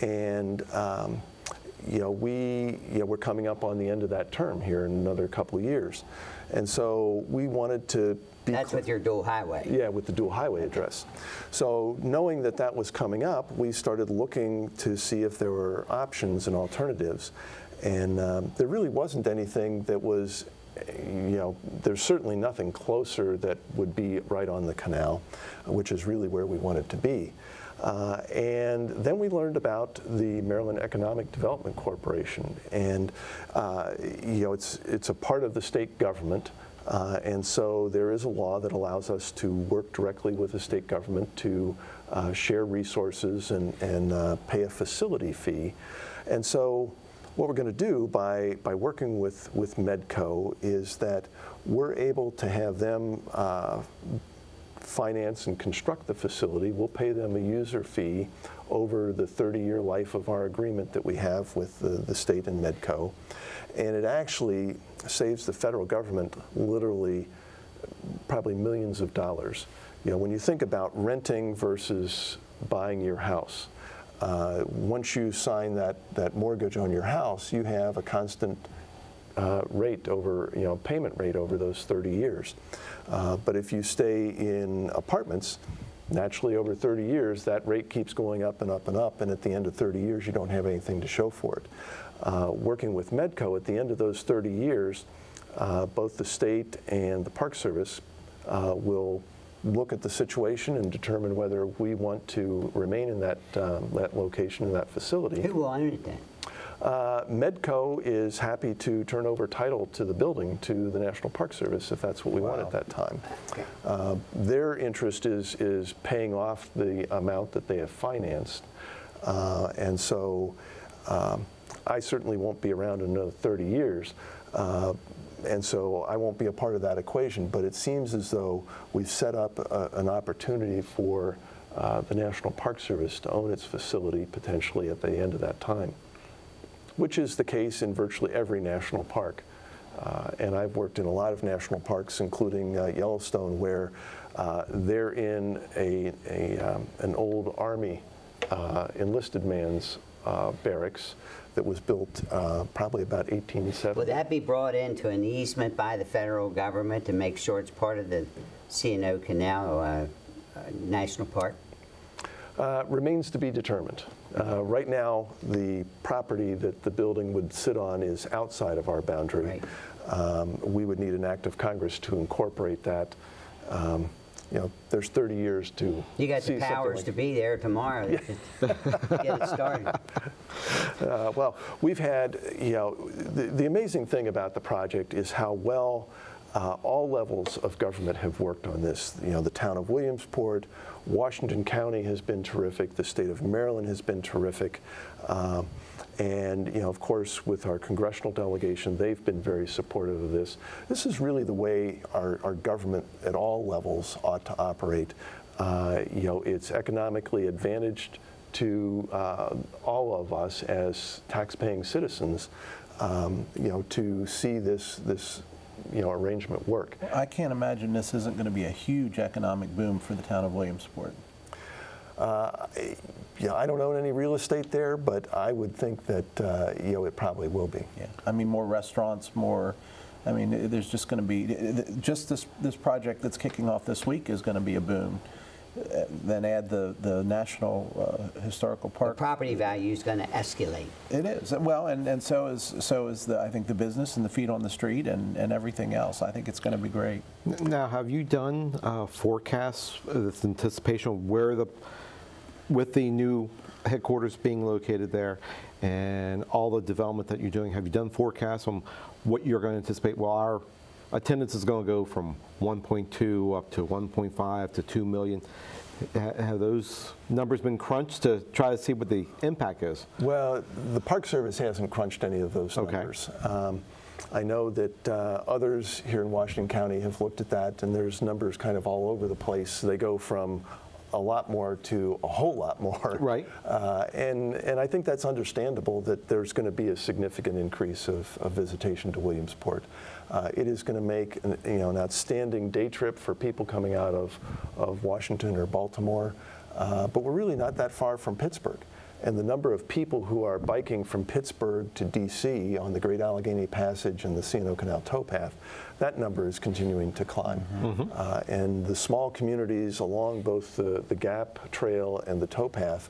S2: and we're coming up on the end of that term here in another couple of years, and so we wanted to be.
S3: That's with your dual highway.
S2: Yeah, with the dual highway address. So knowing that that was coming up, we started looking to see if there were options and alternatives, and there really wasn't anything that was. There's certainly nothing closer that would be right on the canal, which is really where we want it to be. And then we learned about the Maryland Economic Development Corporation, and it's a part of the state government, and so there is a law that allows us to work directly with the state government to share resources and pay a facility fee. And so what we're going to do by working with Medco is that we're able to have them finance and construct the facility. We'll pay them a user fee over the 30-year life of our agreement that we have with the state and Medco. And it actually saves the federal government literally probably millions of dollars. When you think about renting versus buying your house, once you sign that mortgage on your house, you have a constant rate over, payment rate over those 30 years. But if you stay in apartments, naturally over 30 years, that rate keeps going up and up and up, and at the end of 30 years, you don't have anything to show for it. Working with Medco, at the end of those 30 years, both the state and the Park Service will look at the situation and determine whether we want to remain in that location, in that facility.
S3: Who will own it then?
S2: Medco is happy to turn over title to the building to the National Park Service if that's what we want at that time.
S3: Okay.
S2: Their interest is paying off the amount that they have financed, and so I certainly won't be around in another 30 years. And so I won't be a part of that equation, but it seems as though we've set up an opportunity for the National Park Service to own its facility potentially at the end of that time, which is the case in virtually every national park. And I've worked in a lot of national parks, including Yellowstone, where they're in an old Army enlisted man's barracks that was built probably about 1870.
S3: Would that be brought into an easement by the federal government to make sure it's part of the C&O Canal National Park?
S2: Remains to be determined. Right now, the property that the building would sit on is outside of our boundary.
S3: Right.
S2: We would need an act of Congress to incorporate that. There's 30 years to
S3: You got the
S2: see
S3: powers
S2: like
S3: to be there tomorrow to get it started.
S2: Well, we've had, the amazing thing about the project is how well all levels of government have worked on this. The town of Williamsport, Washington County has been terrific, the state of Maryland has been terrific, and of course with our congressional delegation, they've been very supportive of this. This is really the way our government at all levels ought to operate. It's economically advantaged to all of us as tax-paying citizens, to see this arrangement work.
S1: I can't imagine this isn't going to be a huge economic boom for the town of Williamsport.
S2: I don't own any real estate there, but I would think that it probably will be.
S1: Yeah, I mean more restaurants, more. I mean, there's just going to be just this project that's kicking off this week is going to be a boom. Then add the National Historical Park.
S3: The property value is going to escalate.
S1: It is. Well, and so is I think the business and the feet on the street and everything else. I think it's going to be great.
S4: Now, have you done forecasts with anticipation of where with the new headquarters being located there and all the development that you're doing, have you done forecasts on what you're going to anticipate? Well, our attendance is going to go from 1.2 up to 1.5 to 2 million. Have those numbers been crunched to try to see what the impact is?
S2: Well, the Park Service hasn't crunched any of those numbers. I know that others here in Washington County have looked at that, and there's numbers kind of all over the place. They go from a lot more to a whole lot more.
S4: Right.
S2: And I think that's understandable that there's going to be a significant increase of visitation to Williamsport. It is going to make an outstanding day trip for people coming out of Washington or Baltimore, but we're really not that far from Pittsburgh. And the number of people who are biking from Pittsburgh to D.C. on the Great Allegheny Passage and the C&O Canal towpath, that number is continuing to climb. And the small communities along both the Gap Trail and the towpath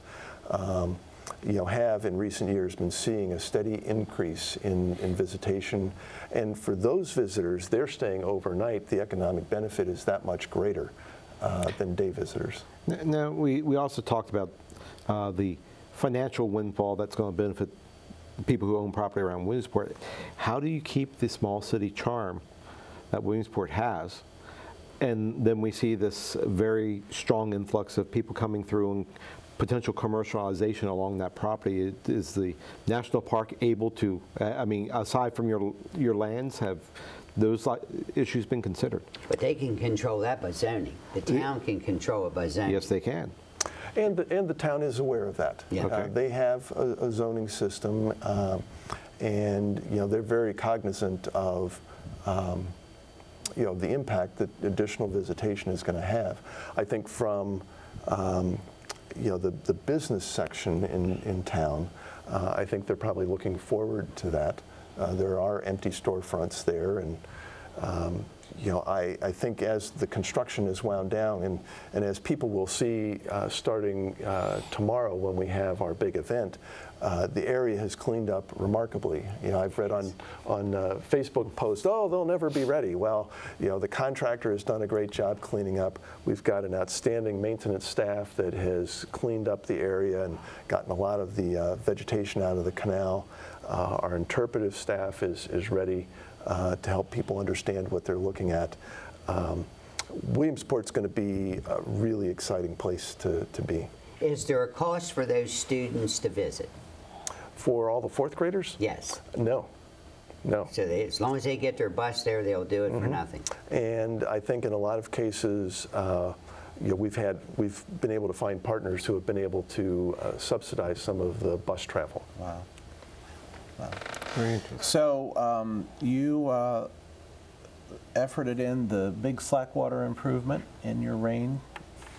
S2: have in recent years been seeing a steady increase in visitation. And for those visitors, they're staying overnight. The economic benefit is that much greater than day visitors.
S4: Now, we also talked about the financial windfall that's going to benefit people who own property around Williamsport. How do you keep the small city charm that Williamsport has? And then we see this very strong influx of people coming through and potential commercialization along that property. Is the national park able to, I mean, aside from your lands, have those issues been considered?
S3: But they can control that by zoning. The town can control it by zoning.
S4: Yes, they can.
S2: And the town is aware of that.
S3: Yeah.
S4: Okay.
S2: They have a zoning system, and they're very cognizant of the impact that additional visitation is going to have. I think from the business section in town, I think they're probably looking forward to that. There are empty storefronts there, and I think as the construction is wound down, and as people will see starting tomorrow when we have our big event, the area has cleaned up remarkably. I've read on Facebook posts, oh, they'll never be ready. Well, the contractor has done a great job cleaning up. We've got an outstanding maintenance staff that has cleaned up the area and gotten a lot of the vegetation out of the canal. Our interpretive staff is ready to help people understand what they're looking at. Williamsport's going to be a really exciting place to be.
S3: Is there a cost for those students to visit?
S2: For all the fourth graders?
S3: Yes.
S2: No. No.
S3: So as long as they get their bus there, they'll do it for nothing.
S2: And I think in a lot of cases, we've been able to find partners who have been able to subsidize some of the bus travel.
S1: Wow. Wow. Very interesting. So you efforted in the big slackwater improvement in your reign.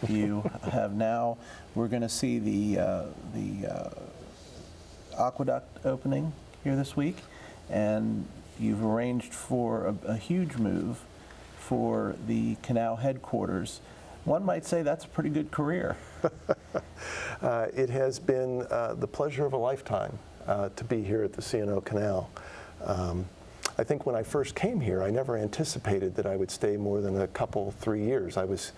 S1: You have now, we're going to see the aqueduct opening here this week, and you've arranged for a huge move for the canal headquarters. One might say that's a pretty good career.
S2: It has been the pleasure of a lifetime to be here at the C&O Canal. I think when I first came here, I never anticipated that I would stay more than a couple, 3 years. I was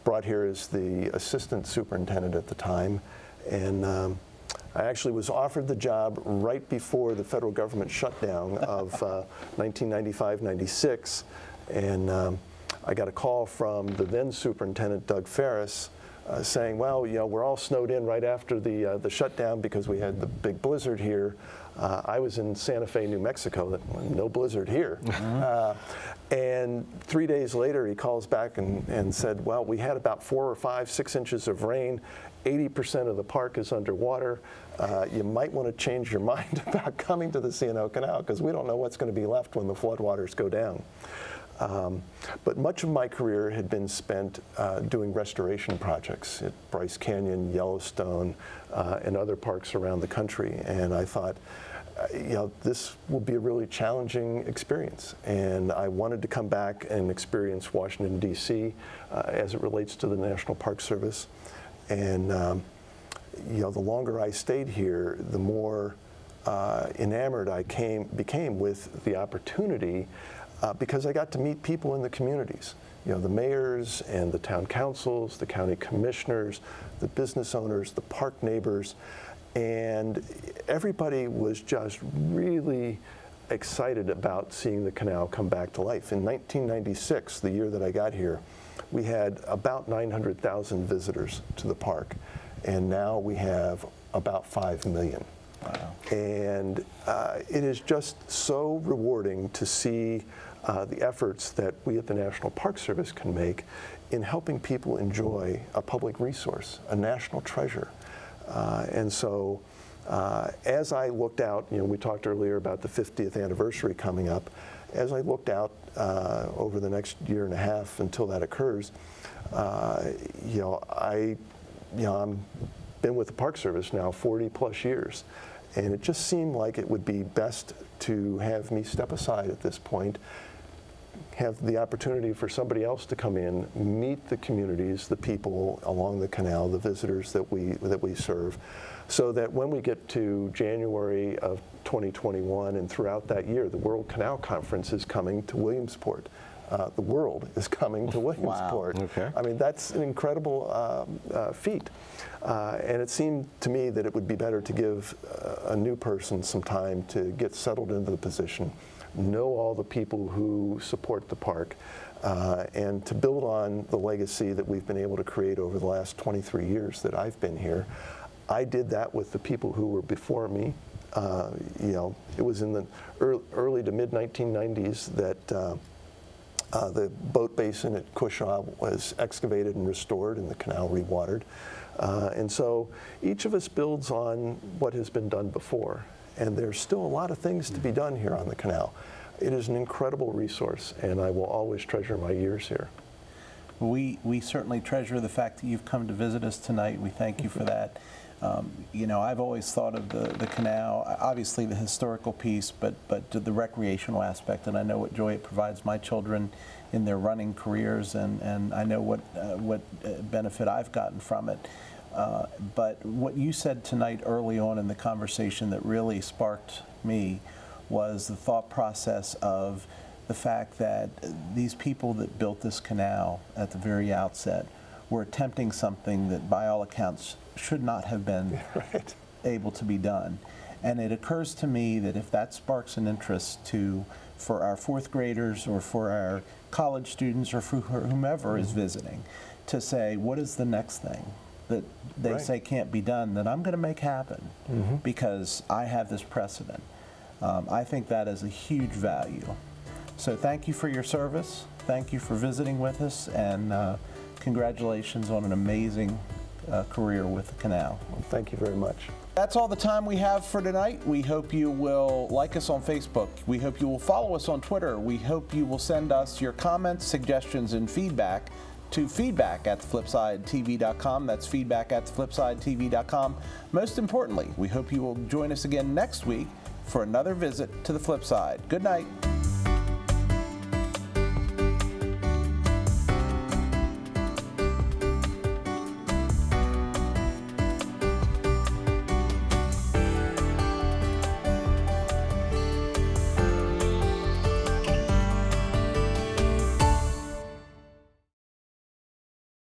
S2: brought here as the assistant superintendent at the time, and I actually was offered the job right before the federal government shutdown of 1995-96, and I got a call from the then superintendent, Doug Ferris, saying, well, we're all snowed in right after the shutdown because we had the big blizzard here. I was in Santa Fe, New Mexico, no blizzard here. And 3 days later, he calls back and said, well, we had about 4 or 5, 6 inches of rain. 80% of the park is underwater. You might want to change your mind about coming to the C&O Canal because we don't know what's going to be left when the floodwaters go down. But much of my career had been spent doing restoration projects at Bryce Canyon, Yellowstone, and other parks around the country. And I thought, this will be a really challenging experience. And I wanted to come back and experience Washington, D.C. As it relates to the National Park Service. And the longer I stayed here, the more enamored I became with the opportunity because I got to meet people in the communities. The mayors and the town councils, the county commissioners, the business owners, the park neighbors, and everybody was just really excited about seeing the canal come back to life. In 1996, the year that I got here, we had about 900,000 visitors to the park, and now we have about 5 million.
S1: Wow.
S2: And it is just so rewarding to see the efforts that we at the National Park Service can make in helping people enjoy a public resource, a national treasure. And so as I looked out, we talked earlier about the 50th anniversary coming up. As I looked out over the next year and a half until that occurs, I'm been with the Park Service now 40 plus years, and it just seemed like it would be best to have me step aside at this point, have the opportunity for somebody else to come in, meet the communities, the people along the canal, the visitors that we serve, so that when we get to January of 2021 and throughout that year, the World Canal Conference is coming to Williamsport. The world is coming to Williamsport.
S4: Wow. Okay.
S2: I mean, that's an incredible feat. And it seemed to me that it would be better to give a new person some time to get settled into the position, know all the people who support the park, and to build on the legacy that we've been able to create over the last 23 years that I've been here. I did that with the people who were before me. It was in the early to mid 1990s that the boat basin at Cushaw was excavated and restored and the canal rewatered. And so each of us builds on what has been done before. And there's still a lot of things to be done here on the canal. It is an incredible resource, and I will always treasure my years here.
S1: We certainly treasure the fact that you've come to visit us tonight. We thank you for that. I've always thought of the canal, obviously the historical piece, but the recreational aspect, and I know what joy it provides my children in their running careers, and I know what benefit I've gotten from it. But what you said tonight early on in the conversation that really sparked me was the thought process of the fact that these people that built this canal at the very outset were attempting something that by all accounts should not have been able to be done. And it occurs to me that if that sparks an interest for our fourth graders or for our college students or for whomever is visiting, to say, what is the next thing that they say can't be done that I'm going to make happen because I have this precedent. I think that is a huge value. So thank you for your service. Thank you for visiting with us, and congratulations on an amazing career with the canal.
S2: Well, thank you very much.
S1: That's all the time we have for tonight. We hope you will like us on Facebook. We hope you will follow us on Twitter. We hope you will send us your comments, suggestions, and feedback to feedback@flipsidetv.com. That's feedback@flipsidetv.com. Most importantly, we hope you will join us again next week for another visit to the Flipside. Good night.